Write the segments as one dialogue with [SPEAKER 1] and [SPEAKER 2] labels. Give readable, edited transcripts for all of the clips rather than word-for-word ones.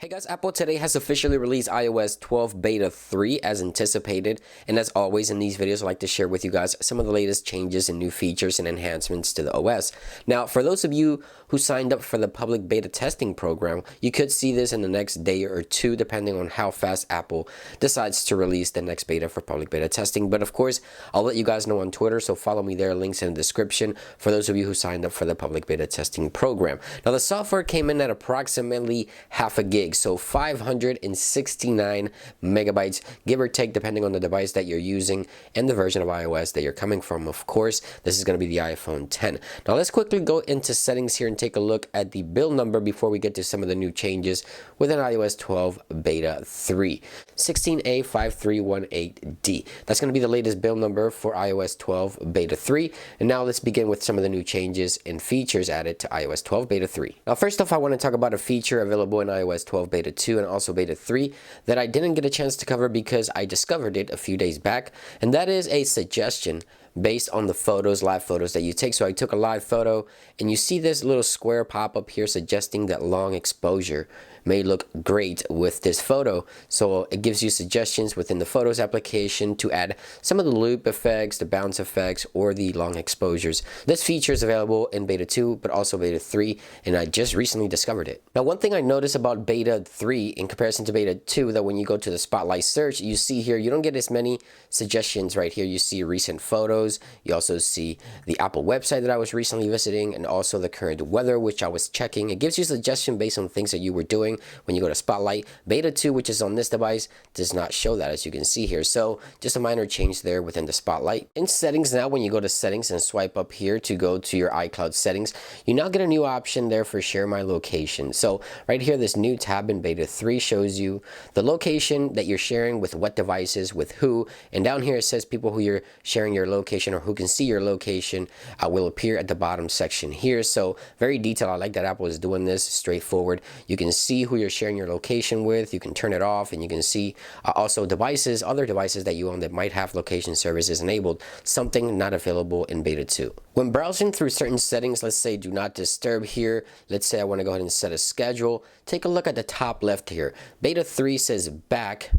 [SPEAKER 1] Hey guys, Apple today has officially released iOS 12 Beta 3 as anticipated, and as always in these videos I like to share with you guys some of the latest changes and new features and enhancements to the OS. Now for those of you who signed up for the public beta testing program, you could see this in the next day or two depending on how fast Apple decides to release the next beta for public beta testing. But of course, I'll let you guys know on Twitter, so follow me there, links in the description for those of you who signed up for the public beta testing program. Now the software came in at approximately half a gig. So 569 megabytes, give or take, depending on the device that you're using and the version of iOS that you're coming from. Of course, this is going to be the iPhone 10. Now let's quickly go into settings here and take a look at the build number before we get to some of the new changes within iOS 12 Beta 3. 16A5318D. That's going to be the latest build number for iOS 12 Beta 3. And now let's begin with some of the new changes and features added to iOS 12 Beta 3. Now first off, I want to talk about a feature available in iOS 12 Beta 2 and also Beta 3 that I didn't get a chance to cover because I discovered it a few days back, and that is a suggestion based on the photos, live photos that you take. So I took a live photo and you see this little square pop up here suggesting that long exposure may look great with this photo. So it gives you suggestions within the Photos application to add some of the loop effects, the bounce effects, or the long exposures. This feature is available in Beta 2, but also Beta 3, and I just recently discovered it. Now, one thing I noticed about Beta 3 in comparison to Beta 2, that when you go to the Spotlight search, you see here, you don't get as many suggestions right here. You see recent photos, you also see the Apple website that I was recently visiting, and also the current weather, which I was checking. It gives you a suggestion based on things that you were doing when you go to Spotlight. Beta 2, which is on this device, does not show that, as you can see here. So just a minor change there within the Spotlight. In settings now, when you go to settings and swipe up here to go to your iCloud settings, you now get a new option there for share my location. So right here, this new tab in Beta 3 shows you the location that you're sharing with what devices, with who, and down here it says people who you're sharing your location or who can see your location will appear at the bottom section here. So very detailed. I like that Apple is doing this straightforward. You can see who you're sharing your location with, you can turn it off, and you can see also devices, other devices that you own that might have location services enabled, something not available in Beta 2. When browsing through certain settings, let's say do not disturb here, let's say I want to go ahead and set a schedule, take a look at the top left here. Beta 3 says back,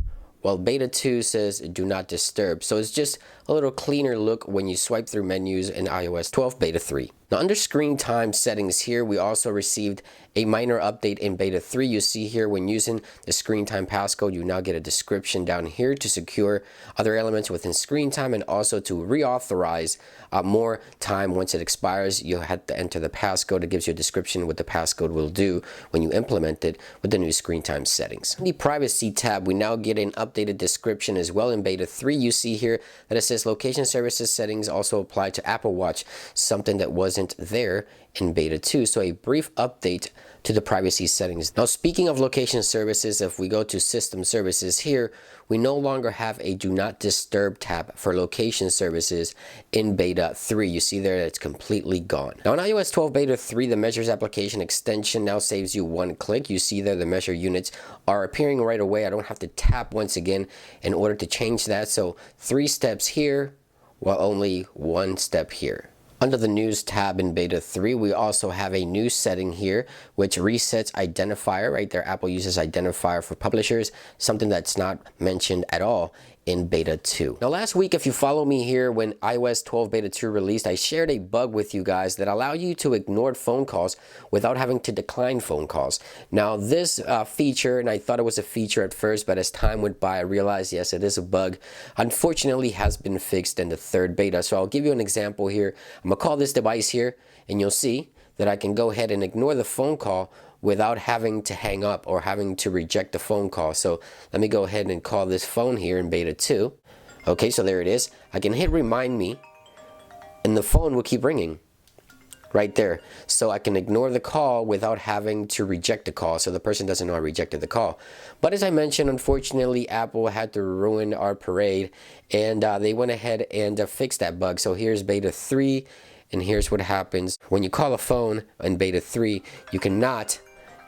[SPEAKER 1] while Beta 2 says do not disturb. So it's just a little cleaner look when you swipe through menus in iOS 12 Beta 3. Now under screen time settings here, we also received a minor update in Beta 3. You see here when using the screen time passcode, you now get a description down here to secure other elements within screen time, and also to reauthorize more time once it expires. You have to enter the passcode. It gives you a description what the passcode will do when you implement it with the new screen time settings. In the privacy tab, we now get an updated description as well in Beta 3. You see here that it says location services settings also apply to Apple Watch, something that wasn't there in Beta 2. So a brief update to the privacy settings. Now speaking of location services, if we go to system services here, we no longer have a do not disturb tab for location services in Beta 3. You see there that it's completely gone. Now in iOS 12 Beta 3, the measures application extension now saves you one click. You see there the measure units are appearing right away. I don't have to tap once again in order to change that. So 3 steps here, while only 1 step here. Under the News tab in Beta 3, we also have a new setting here, which resets identifier. Right there, Apple uses identifier for publishers, something that's not mentioned at all in Beta 2. Now last week, if you follow me here, when iOS 12 Beta 2 released, I shared a bug with you guys that allow you to ignore phone calls without having to decline phone calls. Now this feature, and I thought it was a feature at first, but as time went by, I realized, yes, it is a bug. Unfortunately, has been fixed in the 3rd beta. So I'll give you an example here. I'm gonna call this device here, and you'll see that I can go ahead and ignore the phone call without having to hang up or having to reject the phone call. So let me go ahead and call this phone here in Beta 2. Okay, so there it is. I can hit remind me, and the phone will keep ringing right there. So I can ignore the call without having to reject the call, so the person doesn't know I rejected the call. But as I mentioned, unfortunately, Apple had to ruin our parade, and they went ahead and fixed that bug. So here's Beta 3, and here's what happens when you call a phone in Beta 3. You cannot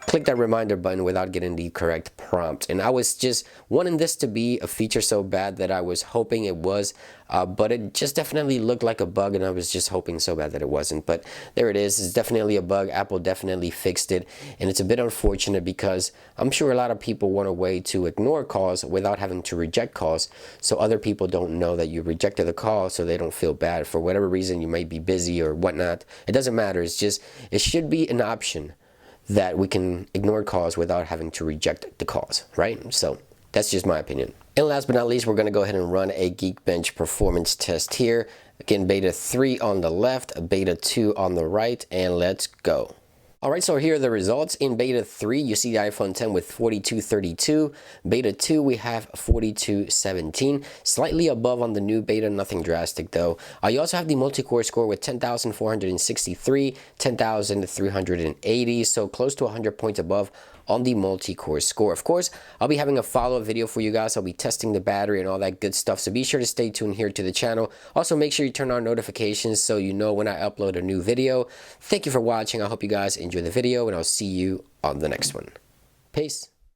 [SPEAKER 1] click that reminder button without getting the correct prompt. And I was just wanting this to be a feature so bad that I was hoping it was, but it just definitely looked like a bug, and I was just hoping so bad that it wasn't. But there it is. It's definitely a bug. Apple definitely fixed it, and it's a bit unfortunate because I'm sure a lot of people want a way to ignore calls without having to reject calls, so other people don't know that you rejected the call, so they don't feel bad for whatever reason. You might be busy or whatnot. It doesn't matter. It's just, it should be an option that we can ignore calls without having to reject the calls, right? So that's just my opinion. And last but not least, we're going to go ahead and run a Geekbench performance test here. Again, beta 3 on the left, beta 2 on the right, and let's go. Alright, so here are the results. In beta 3, you see the iPhone 10 with 4232. Beta 2, we have 4217. Slightly above on the new beta, nothing drastic though. You also have the multi-core score with 10,463, 10,380, so close to 100 points above on the multi-core score. Of course, I'll be having a follow-up video for you guys. I'll be testing the battery and all that good stuff, so be sure to stay tuned here to the channel. Also, make sure you turn on notifications so you know when I upload a new video. Thank you for watching. I hope you guys enjoy the video, and I'll see you on the next one. Peace.